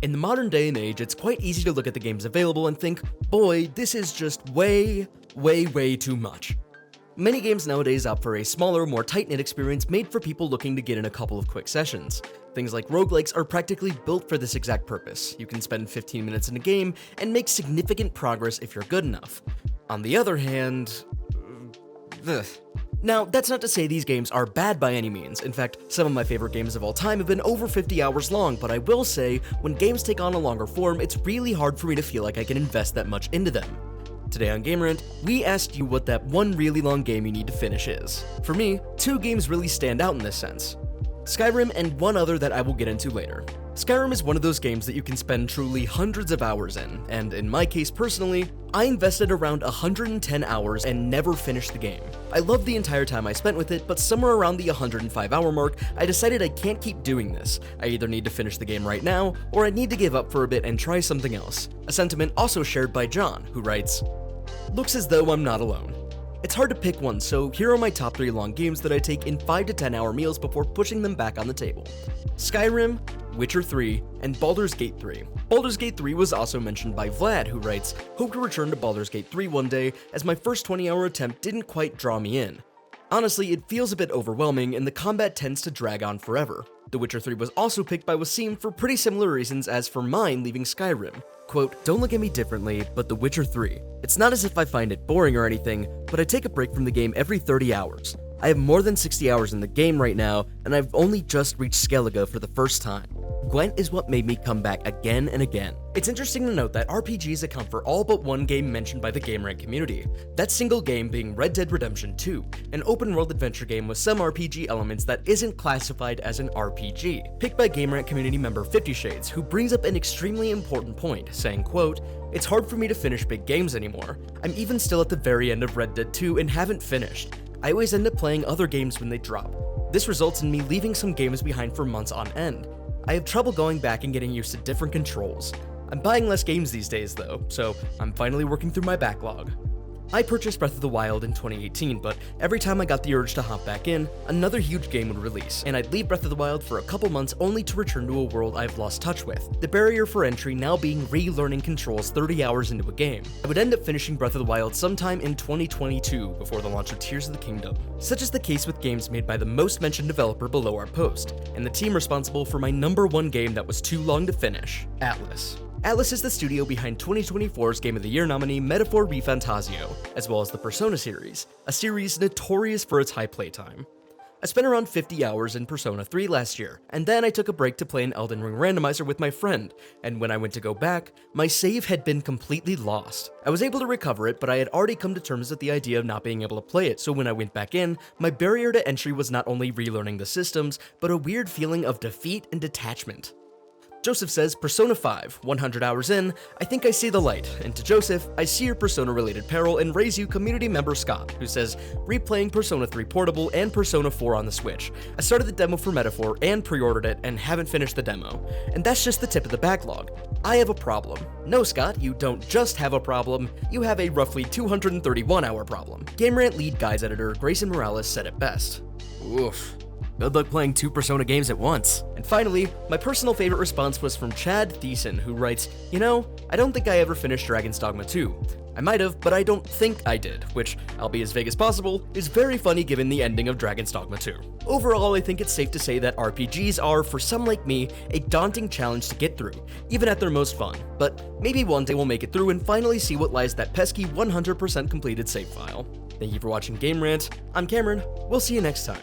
In the modern day and age, it's quite easy to look at the games available and think, boy, this is just way too much. Many games nowadays opt for a smaller, more tight-knit experience made for people looking to get in a couple of quick sessions. Things like roguelikes are practically built for this exact purpose. You can spend 15 minutes in a game and make significant progress if you're good enough. On the other hand, Now, that's not to say these games are bad by any means. In fact, some of my favorite games of all time have been over 50 hours long, but I will say, when games take on a longer form, it's really hard for me to feel like I can invest that much into them. Today on Game Rant, we asked you what that one really long game you need to finish is. For me, two games really stand out in this sense: Skyrim and one other that I will get into later. Skyrim is one of those games that you can spend truly hundreds of hours in, and in my case personally, I invested around 110 hours and never finished the game. I loved the entire time I spent with it, but somewhere around the 105 hour mark, I decided I can't keep doing this. I either need to finish the game right now, or I need to give up for a bit and try something else. A sentiment also shared by John, who writes, "Looks as though I'm not alone. It's hard to pick one, so here are my top 3 long games that I take in 5 to 10 hour meals before pushing them back on the table: Skyrim, Witcher 3, and Baldur's Gate 3. Baldur's Gate 3 was also mentioned by Vlad, who writes, "Hope to return to Baldur's Gate 3 one day, as my first 20-hour attempt didn't quite draw me in. Honestly, it feels a bit overwhelming, and the combat tends to drag on forever." The Witcher 3 was also picked by Wasim for pretty similar reasons as for mine leaving Skyrim. Quote, "Don't look at me differently, but The Witcher 3. It's not as if I find it boring or anything, but I take a break from the game every 30 hours. I have more than 60 hours in the game right now, and I've only just reached Skellige for the first time. Gwent is what made me come back again and again." It's interesting to note that RPGs account for all but one game mentioned by the GameRant community, that single game being Red Dead Redemption 2, an open-world adventure game with some RPG elements that isn't classified as an RPG, picked by GameRant community member 50 Shades, who brings up an extremely important point, saying, quote, "It's hard for me to finish big games anymore. I'm even still at the very end of Red Dead 2 and haven't finished. I always end up playing other games when they drop. This results in me leaving some games behind for months on end. I have trouble going back and getting used to different controls. I'm buying less games these days though, so I'm finally working through my backlog. I purchased Breath of the Wild in 2018, but every time I got the urge to hop back in, another huge game would release, and I'd leave Breath of the Wild for a couple months only to return to a world I've lost touch with, the barrier for entry now being relearning controls 30 hours into a game. I would end up finishing Breath of the Wild sometime in 2022 before the launch of Tears of the Kingdom. Such is the case with games made by the most mentioned developer below our post, and the team responsible for my #1 game that was too long to finish, Atlus. Atlus is the studio behind 2024's Game of the Year nominee Metaphor ReFantasio, as well as the Persona series, a series notorious for its high playtime. I spent around 50 hours in Persona 3 last year, and then I took a break to play an Elden Ring randomizer with my friend, and when I went to go back, my save had been completely lost. I was able to recover it, but I had already come to terms with the idea of not being able to play it, so when I went back in, my barrier to entry was not only relearning the systems, but a weird feeling of defeat and detachment. Joseph says, Persona 5, 100 hours in, I think I see the light. And to Joseph, I see your Persona-related peril and raise you community member Scott, who says, replaying Persona 3 Portable and Persona 4 on the Switch. I started the demo for Metaphor and pre-ordered it and haven't finished the demo. And that's just the tip of the backlog. I have a problem. No, Scott, you don't just have a problem, you have a roughly 231-hour problem. GameRant lead guides editor Grayson Morales said it best. Oof. Good luck playing 2 Persona games at once. And finally, my personal favorite response was from Chad Thiessen, who writes, you know, I don't think I ever finished Dragon's Dogma II. I might have, but I don't think I did, which, I'll be as vague as possible, is very funny given the ending of Dragon's Dogma II. Overall, I think it's safe to say that RPGs are, for some like me, a daunting challenge to get through, even at their most fun. But maybe one day we'll make it through and finally see what lies that pesky 100% completed save file. Thank you for watching Game Rant. I'm Cameron. We'll see you next time.